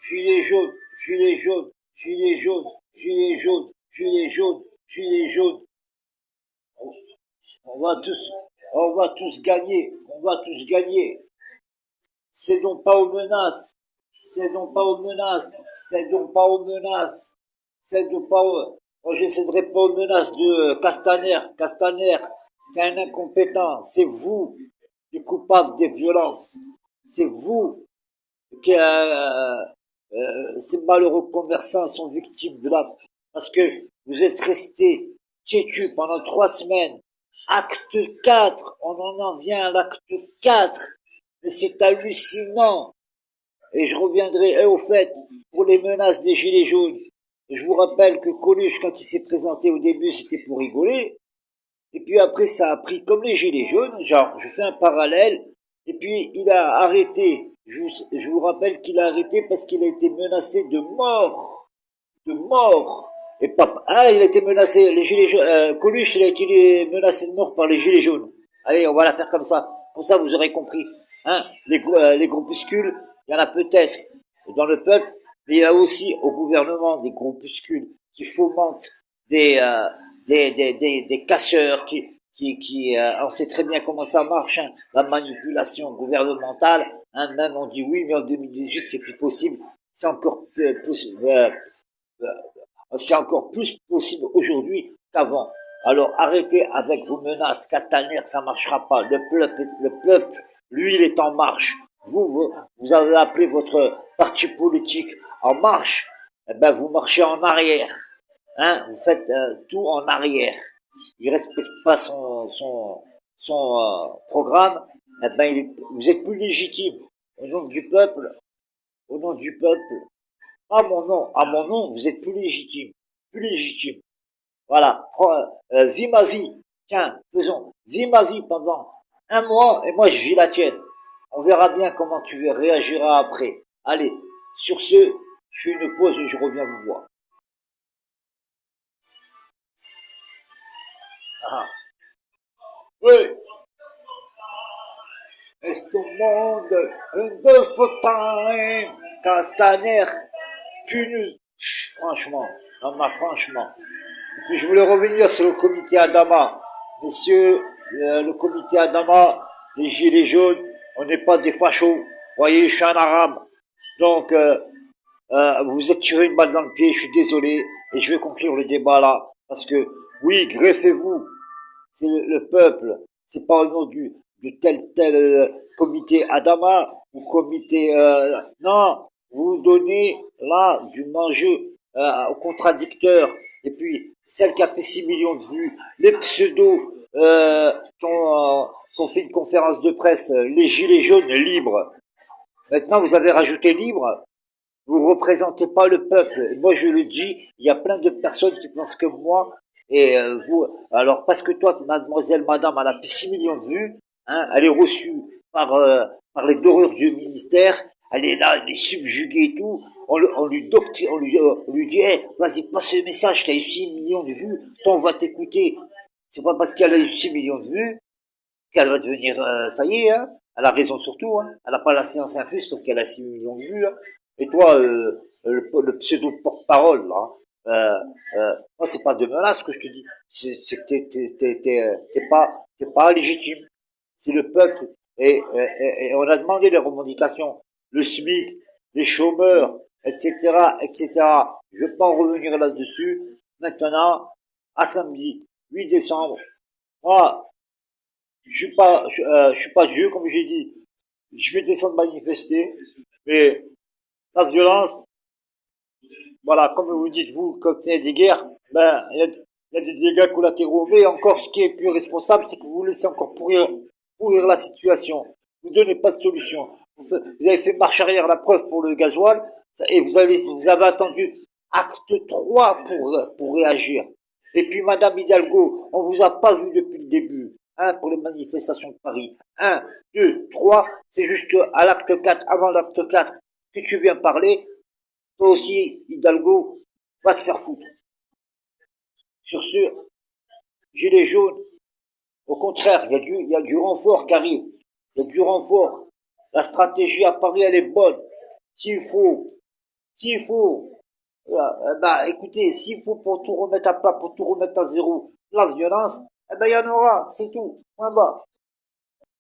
Gilets jaunes, gilets jaunes, gilets jaunes, gilets jaunes, gilets jaunes, gilets jaunes. On va tous, on va tous gagner, on va tous gagner. Cédons pas aux menaces, cédons pas aux menaces, cédons pas aux menaces, cédons pas aux... Moi, je céderai pas aux menaces de Castaner, Castaner, qui est un incompétent. C'est vous, les coupables des violences. C'est vous qui, ces malheureux commerçants sont victimes de la... Parce que vous êtes restés têtus pendant 3 semaines. Acte 4, on en vient à l'acte 4. Mais c'est hallucinant. Et je reviendrai au fait pour les menaces des gilets jaunes. Je vous rappelle que Coluche, quand il s'est présenté au début, c'était pour rigoler. Et puis après, ça a pris comme les gilets jaunes. Genre, je fais un parallèle. Et puis, il a arrêté. Je vous rappelle qu'il a arrêté parce qu'il a été menacé de mort. De mort. Et pas, ah, il a été menacé, les gilets jaunes, Coluche, il a été menacé de mort par les gilets jaunes. Allez, on va la faire comme ça. Pour ça, vous aurez compris. Hein, les groupuscules, il y en a peut-être dans le peuple, mais il y a aussi au gouvernement des groupuscules qui fomentent des casseurs, on sait très bien comment ça marche, hein, la manipulation gouvernementale, hein, même on dit oui, mais en 2018, c'est plus possible, c'est encore c'est encore plus possible aujourd'hui qu'avant. Alors arrêtez avec vos menaces, Castaner, ça marchera pas. Le peuple, lui, il est en marche. Vous avez appelé votre parti politique en marche. Eh ben, vous marchez en arrière. Hein, vous faites tout en arrière. Il respecte pas son programme. Eh ben, vous êtes plus légitime. Au nom du peuple, au nom du peuple, à mon nom, vous êtes plus légitime. Plus légitime. Voilà. Vis ma vie. Tiens, faisons. Vis ma vie pendant 1 mois et moi je vis la tienne. On verra bien comment tu réagiras après. Allez. Sur ce, je fais une pause et je reviens vous voir. Ah. Oui. Est-ce ton monde de time, Castaner, tu nous... Franchement, non, mais franchement. Et puis je voulais revenir sur le comité Adama. Messieurs, le comité Adama, les gilets jaunes, on n'est pas des fachos. Vous voyez, je suis un arabe. Donc, vous êtes tiré une balle dans le pied, je suis désolé. Et je vais conclure le débat là. Parce que, oui, greffez-vous. C'est le peuple. C'est pas au nom de tel comité Adama ou comité... non, vous donnez là du manger aux contradicteurs. Et puis, celle qui a fait 6 millions de vues, les pseudos qui ont fait une conférence de presse, les gilets jaunes libres. Maintenant, vous avez rajouté libre. Vous représentez pas le peuple. Et moi, je le dis, il y a plein de personnes qui pensent que moi. Et vous, alors parce que toi, mademoiselle, madame, elle a fait 6 millions de vues, hein, elle est reçue par les dorures du ministère. Elle est là, elle est subjuguée et tout. On lui dit, hey, vas-y, passe le message, t'as eu 6 millions de vues, toi, on va t'écouter. C'est pas parce qu'elle a eu 6 millions de vues qu'elle va devenir, ça y est, hein. Elle a raison surtout, hein. Elle a pas la séance infuse parce qu'elle a 6 millions de vues, hein. Et toi, le pseudo porte-parole, là, moi, c'est pas de menace que je te dis. C'est que t'es pas légitime. C'est le peuple. Et on a demandé les revendications. Le SMIC, les chômeurs, etc., etc. Je vais pas en revenir là-dessus. Maintenant, à samedi, 8 décembre, moi, je suis pas Dieu, comme j'ai dit. Je vais descendre manifester, mais la violence, voilà, comme vous dites, vous, quand il y a des guerres, ben, il y a des dégâts collatéraux. Mais encore, ce qui est plus responsable, c'est que vous laissez encore pourrir la situation. Vous ne donnez pas de solution. Vous avez fait marche arrière, la preuve pour le gasoil, et vous avez attendu acte 3 pour réagir. Et puis, Madame Hidalgo, on vous a pas vu depuis le début, hein, pour les manifestations de Paris. 1, 2, 3, c'est juste à l'acte 4, avant l'acte 4, que tu viens parler. Toi aussi, Hidalgo, va te faire foutre. Sur ce, gilets jaunes, au contraire, il y a du renfort qui arrive. Il y a du renfort. La stratégie à Paris, elle est bonne. S'il faut S'il faut, voilà, bah, écoutez, s'il faut pour tout remettre à plat, pour tout remettre à zéro, la violence, eh ben, il y en aura, c'est tout. Point barre.